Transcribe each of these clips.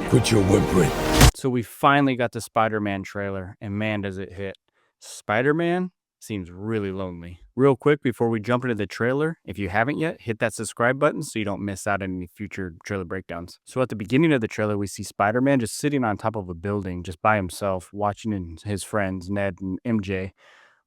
Quit your whimpering. So we finally got the Spider-Man trailer, and man, does it hit. Spider-Man seems really lonely. Real quick, before we jump into the trailer, if you haven't yet, hit that subscribe button so you don't miss out on any future trailer breakdowns. So at the beginning of the trailer, we see Spider-Man just sitting on top of a building, just by himself, watching his friends, Ned and MJ,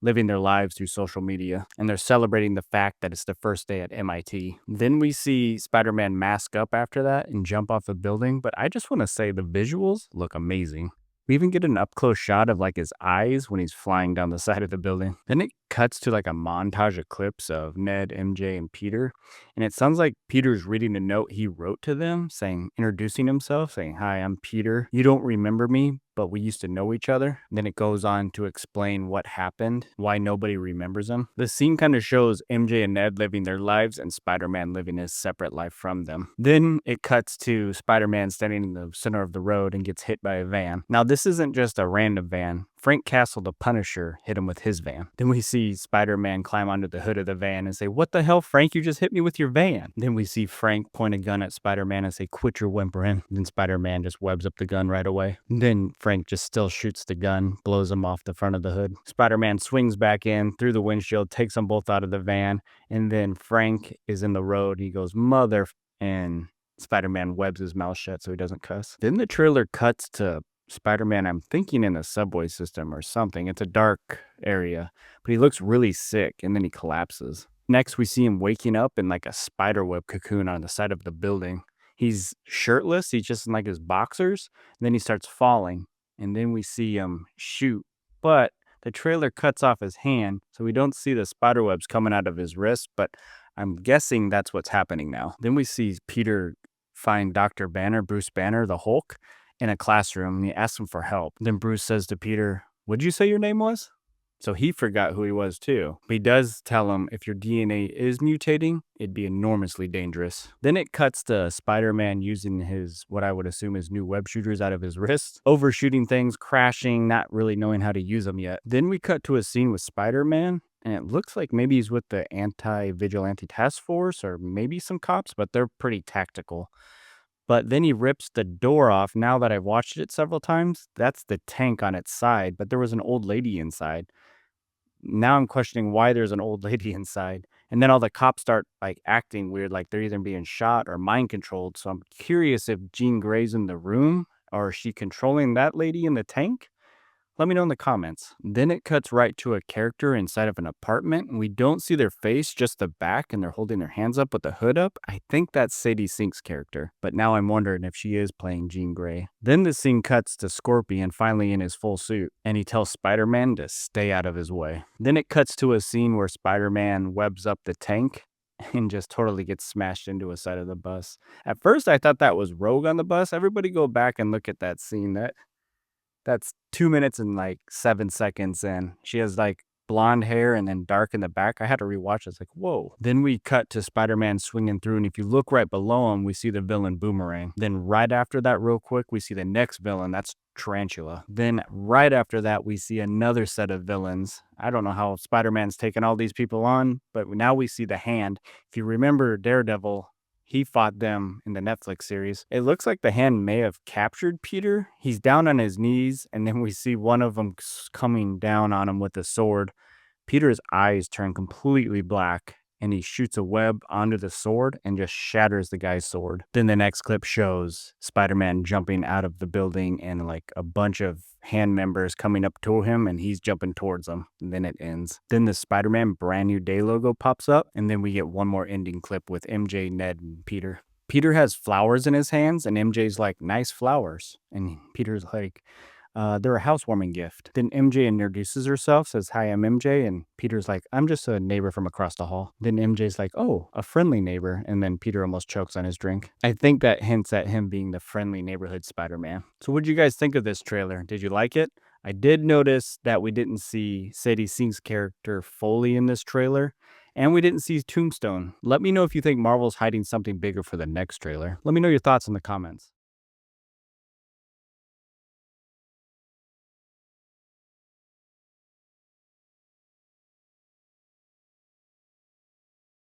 living their lives through social media, and they're celebrating the fact that it's the first day at MIT. Then we see Spider-Man mask up after that and jump off the building, but I just want to say the visuals look amazing. We even get an up-close shot of like his eyes when he's flying down the side of the building. Then it cuts to like a montage of clips of Ned, MJ, and Peter, and it sounds like Peter's reading a note he wrote to them, introducing himself, saying, "Hi, I'm Peter. You don't remember me, but we used to know each other." Then it goes on to explain what happened, why nobody remembers him. The scene kind of shows MJ and Ned living their lives and Spider-Man living his separate life from them. Then it cuts to Spider-Man standing in the center of the road and gets hit by a van. Now, this isn't just a random van. Frank Castle, the Punisher, hit him with his van. Then we see Spider-Man climb onto the hood of the van and say, "What the hell, Frank? You just hit me with your van." Then we see Frank point a gun at Spider-Man and say, "Quit your whimpering." Then Spider-Man just webs up the gun right away. Then Frank just still shoots the gun, blows him off the front of the hood. Spider-Man swings back in through the windshield, takes them both out of the van, and then Frank is in the road. He goes, "Mother," and Spider-Man webs his mouth shut so he doesn't cuss. Then the trailer cuts to Spider-Man, I'm thinking in a subway system or something. It's a dark area, but he looks really sick and then he collapses. Next, we see him waking up in like a spiderweb cocoon on the side of the building. He's shirtless, he's just in like his boxers, and then he starts falling, and then we see him shoot, but the trailer cuts off his hand, so we don't see the spiderwebs coming out of his wrist, but I'm guessing that's what's happening now. Then we see Peter find Dr. Banner, Bruce Banner, the Hulk, in a classroom, and he asks him for help. Then Bruce says to Peter, "What'd you say your name was?" So he forgot who he was too. But he does tell him if your DNA is mutating, it'd be enormously dangerous. Then it cuts to Spider-Man using his, what I would assume is new web shooters out of his wrist, overshooting things, crashing, not really knowing how to use them yet. Then we cut to a scene with Spider-Man, and it looks like maybe he's with the anti-vigilante task force or maybe some cops, but they're pretty tactical. But then he rips the door off. Now that I've watched it several times, that's the tank on its side, but there was an old lady inside. Now I'm questioning why there's an old lady inside. And then all the cops start like acting weird, like they're either being shot or mind controlled. So I'm curious if Jean Grey's in the room or is she controlling that lady in the tank? Let me know in the comments. Then it cuts right to a character inside of an apartment, and we don't see their face, just the back, and they're holding their hands up with the hood up. I think that's Sadie Sink's character, but now I'm wondering if she is playing Jean Grey. Then the scene cuts to Scorpion finally in his full suit, and he tells Spider-Man to stay out of his way. Then it cuts to a scene where Spider-Man webs up the tank and just totally gets smashed into a side of the bus. At first, I thought that was Rogue on the bus. Everybody go back and look at that scene. That's 2 minutes and like 7 seconds in. She has like blonde hair and then dark in the back. I had to rewatch it. It's like, whoa. Then we cut to Spider-Man swinging through, and if you look right below him, we see the villain Boomerang. Then right after that, real quick, we see the next villain. That's Tarantula. Then right after that, we see another set of villains. I don't know how Spider-Man's taken all these people on, but now we see the Hand. If you remember Daredevil, he fought them in the Netflix series. It looks like the Hand may have captured Peter. He's down on his knees, and then we see one of them coming down on him with a sword. Peter's eyes turn completely black, and he shoots a web onto the sword and just shatters the guy's sword. Then the next clip shows Spider-Man jumping out of the building and like a bunch of Hand members coming up to him, and he's jumping towards them. And then it ends. Then the Spider-Man Brand New Day logo pops up, and then we get one more ending clip with MJ, Ned, and Peter. Peter has flowers in his hands, and MJ's like, "Nice flowers." And Peter's like, "They're a housewarming gift." Then MJ introduces herself, says, "Hi, I'm MJ." And Peter's like, "I'm just a neighbor from across the hall." Then MJ's like, "Oh, a friendly neighbor." And then Peter almost chokes on his drink. I think that hints at him being the friendly neighborhood Spider-Man. So what'd you guys think of this trailer? Did you like it? I did notice that we didn't see Sadie Sink's character fully in this trailer, and we didn't see Tombstone. Let me know if you think Marvel's hiding something bigger for the next trailer. Let me know your thoughts in the comments.